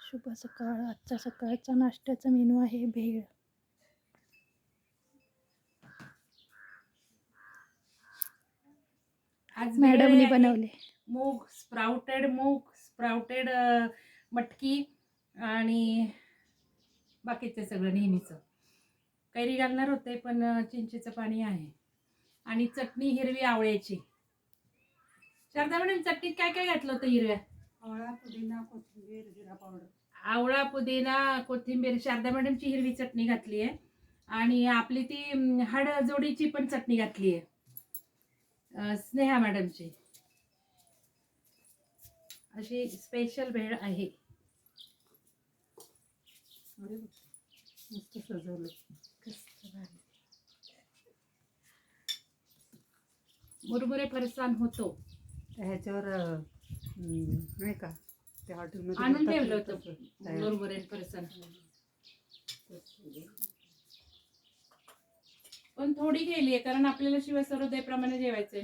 शुभ सकाळ. आजचा सकाळचा नाश्त्याचा मेनू आहे भेळ. आज मॅडमनी बनवले. मूग स्प्राउटेड मटकी आणि बाकीचे सगळं नेहमीचं. कैरी घालणार होते पण चिंचेचं पाणी आहे. आणि चटणी हिरवी आवळ्याची. शारदा मॅडम चटणीत काय काय घातलं होतं हिरव्या? आवळा, पुदिना, कोथिंबीर, जिरा पावडर. आवळा, पुदिना, कोथिंबीर. शारदा मॅडमची हिरवी चटणी घातली आहे आणि आपली ती हाडजोडीची पण चटणी घातली आहे, स्नेहा मॅडमची. अशी स्पेशल भेळ आहे. मस्त सजवलं. मुरमुरे फरसाण होतो. ह्याच्यावर नाही का त्या हॉटेलमध्ये आणून ठेवलं होतं मुरमुरे फरसाण. पण थोडी गेलीये कारण आपल्याला शिव सर्वोदय प्रमाणे जेवायचंय.